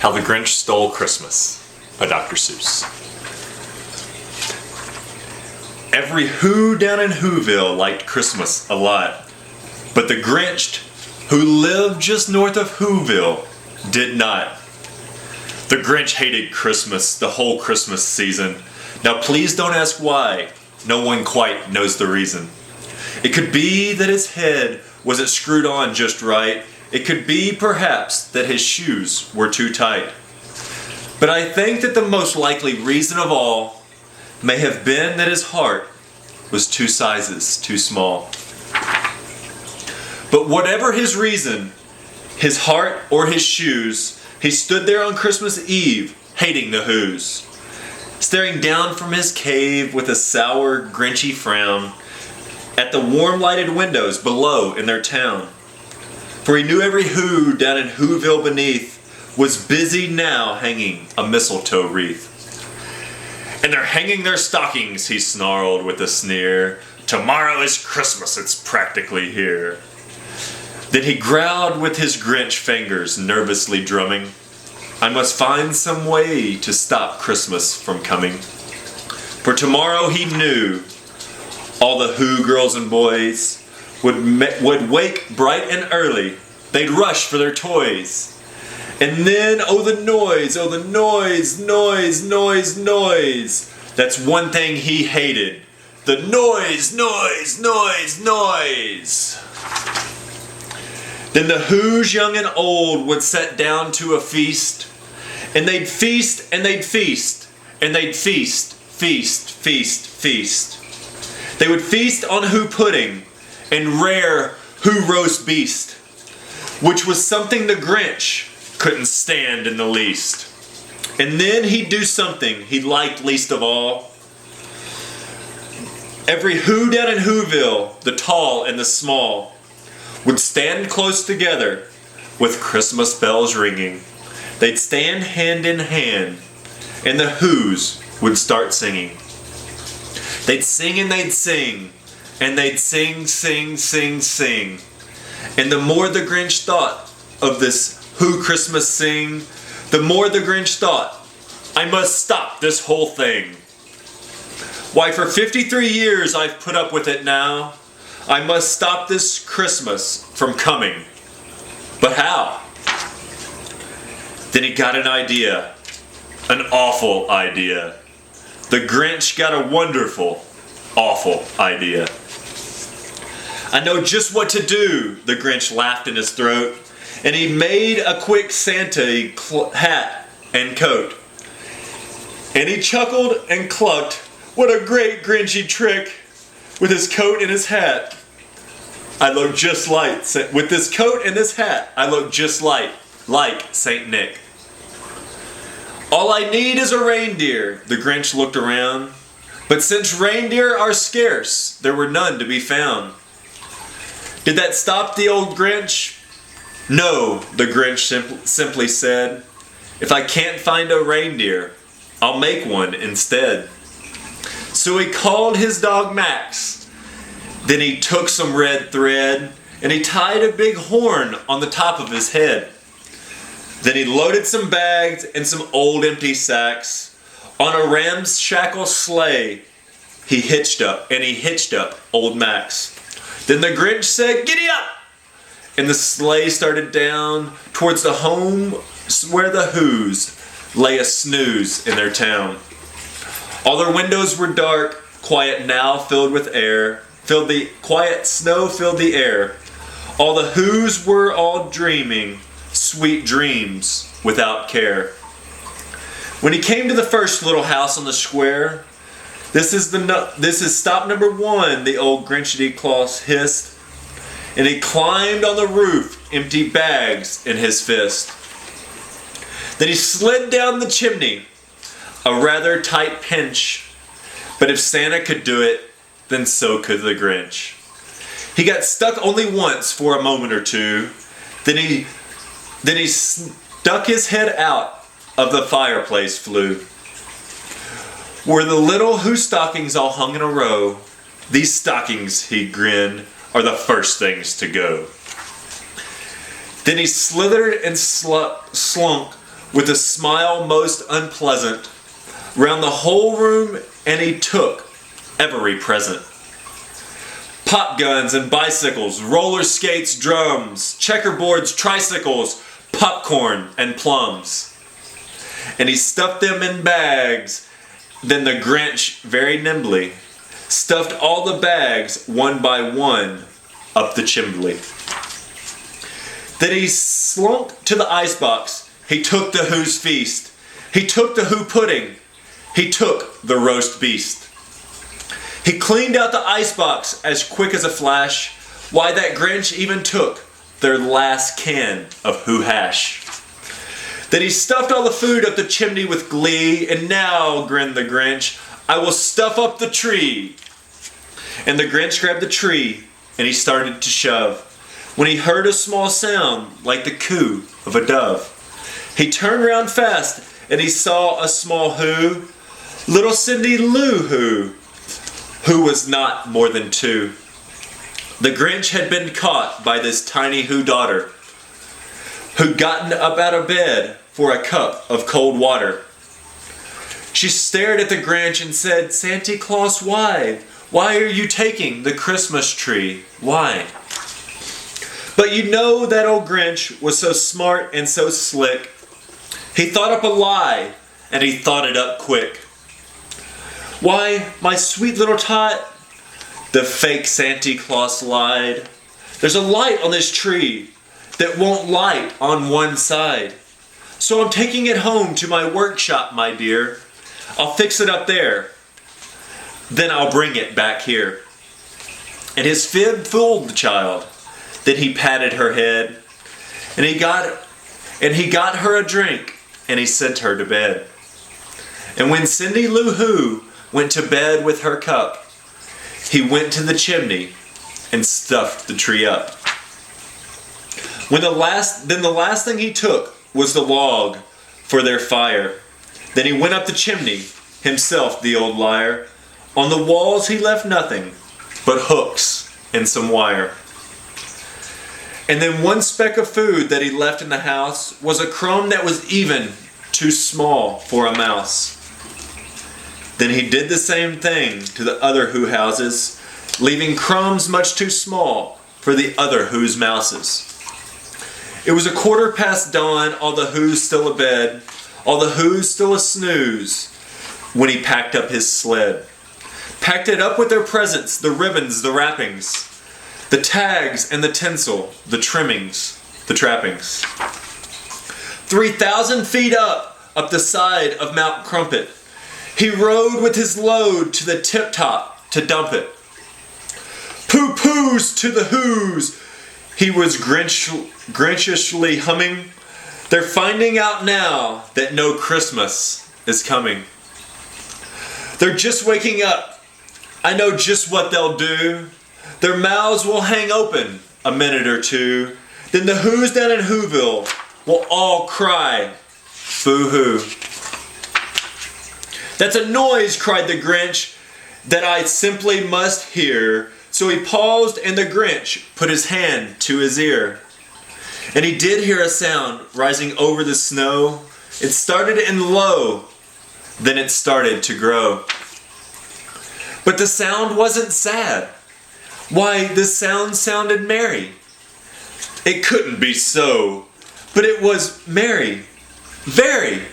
How the Grinch Stole Christmas by Dr. Seuss. Every Who down in Whoville liked Christmas a lot, but the Grinch, who lived just north of Whoville, did not. The Grinch hated Christmas the whole Christmas season. Now please don't ask why. No one quite knows the reason. It could be that his head wasn't screwed on just right. It could be, perhaps, that his shoes were too tight. But I think that the most likely reason of all may have been that his heart was 2 sizes too small. But whatever his reason, his heart or his shoes, he stood there on Christmas Eve, hating the Whos, staring down from his cave with a sour, Grinchy frown at the warm lighted windows below in their town. For he knew every Who down in Whoville beneath was busy now hanging a mistletoe wreath. And they're hanging their stockings, he snarled with a sneer. Tomorrow is Christmas, it's practically here. Then he growled with his Grinch fingers nervously drumming. I must find some way to stop Christmas from coming. For tomorrow he knew all the Who girls and boys would wake bright and early. They'd rush for their toys. And then, oh the noise, noise, noise, noise. That's one thing he hated. The noise, noise, noise, noise. Then the Whos young and old would sit down to a feast. And they'd feast, and they'd feast, and they'd feast, feast, feast, feast. They would feast on Who pudding and rare Who roast beast, which was something the Grinch couldn't stand in the least. And then he'd do something he liked least of all. Every Who down in Whoville, the tall and the small, would stand close together with Christmas bells ringing. They'd stand hand in hand, and the Whos would start singing. They'd sing and they'd sing, and they'd sing, sing, sing, sing. And the more the Grinch thought of this Who Christmas sing, the more the Grinch thought, I must stop this whole thing. Why, for 53 years I've put up with it now. I must stop this Christmas from coming. But how? Then he got an idea. An awful idea. The Grinch got a wonderful, awful idea. I know just what to do, the Grinch laughed in his throat, and he made a quick Santa hat and coat. And he chuckled and clucked, what a great Grinchy trick, with his coat and his hat. I look just like, with this coat and this hat, I look just like Saint Nick. All I need is a reindeer, the Grinch looked around. But since reindeer are scarce, there were none to be found. Did that stop the old Grinch? No, the Grinch simply said. If I can't find a reindeer, I'll make one instead. So he called his dog Max. Then he took some red thread and he tied a big horn on the top of his head. Then he loaded some bags and some old empty sacks on a ramshackle sleigh. He hitched up old Max. Then the Grinch said, "Giddy up!" And the sleigh started down towards the home where the Whos lay a snooze in their town. All their windows were dark, quiet now filled with air. Quiet snow filled the air. All the Whos were all dreaming sweet dreams without care. When he came to the first little house on the square, this is stop number 1, the old Grinchity Claus hissed. And he climbed on the roof, empty bags in his fist. Then he slid down the chimney, a rather tight pinch. But if Santa could do it, then so could the Grinch. He got stuck only once for a moment or two. Then he stuck his head out of the fireplace flue. Where the little Who stockings all hung in a row, these stockings, he grinned, are the first things to go. Then he slithered and slunk with a smile most unpleasant, round the whole room, and he took every present. Pop guns and bicycles, roller skates, drums, checkerboards, tricycles, popcorn and plums. And he stuffed them in bags. Then the Grinch very nimbly stuffed all the bags one by one up the chimney. Then he slunk to the icebox. He took the Who's feast. He took the Who pudding. He took the roast beast. He cleaned out the icebox as quick as a flash. Why, that Grinch even took their last can of Who hash. Then he stuffed all the food up the chimney with glee. And now, grinned the Grinch, I will stuff up the tree. And the Grinch grabbed the tree and he started to shove, when he heard a small sound like the coo of a dove. He turned round fast and he saw a small Who, little Cindy Lou Who was not more than 2. The Grinch had been caught by this tiny Who daughter, who'd gotten up out of bed for a cup of cold water. She stared at the Grinch and said, Santa Claus, why? Why are you taking the Christmas tree? Why? But you know that old Grinch was so smart and so slick. He thought up a lie, and he thought it up quick. Why, my sweet little tot, the fake Santa Claus lied. There's a light on this tree that won't light on one side. So I'm taking it home to my workshop, my dear. I'll fix it up there. Then I'll bring it back here. And his fib fooled the child. Then he patted her head, and he got her a drink, and he sent her to bed. And when Cindy Lou Who went to bed with her cup, he went to the chimney and stuffed the tree up. Then the last thing he took was the log for their fire. Then he went up the chimney, himself the old liar. On the walls he left nothing but hooks and some wire. And then one speck of food that he left in the house was a crumb that was even too small for a mouse. Then he did the same thing to the other Who houses, leaving crumbs much too small for the other Who's mouses. It was 1/4 dawn, all the Who's still abed, all the Who's still a snooze, when he packed up his sled. Packed it up with their presents, the ribbons, the wrappings, the tags and the tinsel, the trimmings, the trappings. 3,000 feet up the side of Mount Crumpet, he rode with his load to the tip-top to dump it. Pooh-poohs to the Who's, he was grinchishly humming. They're finding out now that no Christmas is coming. They're just waking up. I know just what they'll do. Their mouths will hang open a minute or two. Then the Who's down in Whoville will all cry, boo-hoo. That's a noise, cried the Grinch, that I simply must hear. So he paused, and the Grinch put his hand to his ear. And he did hear a sound rising over the snow. It started in low, then it started to grow. But the sound wasn't sad. Why, the sound sounded merry. It couldn't be so, but it was merry, very.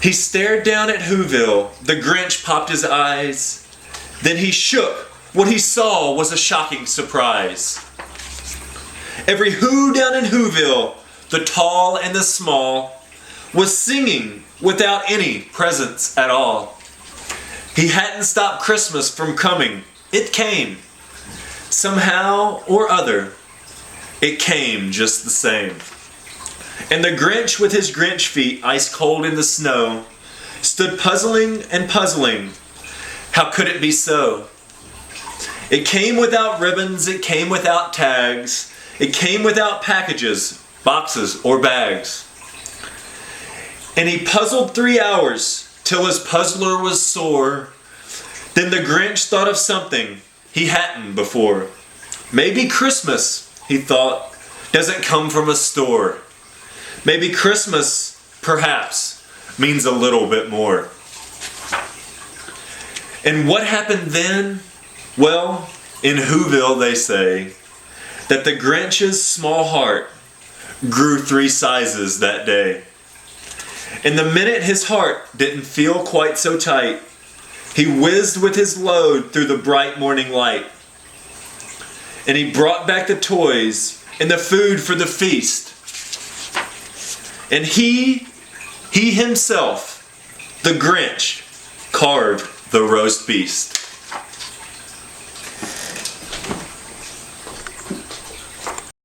He stared down at Whoville. The Grinch popped his eyes. Then he shook. What he saw was a shocking surprise. Every Who down in Whoville, the tall and the small, was singing without any presents at all. He hadn't stopped Christmas from coming. It came. Somehow or other, it came just the same. And the Grinch, with his Grinch feet ice cold in the snow, stood puzzling and puzzling. How could it be so? It came without ribbons, it came without tags, it came without packages, boxes, or bags. And he puzzled 3 hours till his puzzler was sore. Then the Grinch thought of something he hadn't before. Maybe Christmas, he thought, doesn't come from a store. Maybe Christmas, perhaps, means a little bit more. And what happened then? Well, in Whoville they say that the Grinch's small heart grew 3 sizes that day. And the minute his heart didn't feel quite so tight, he whizzed with his load through the bright morning light. And he brought back the toys and the food for the feast. And he himself, the Grinch, carved the roast beast.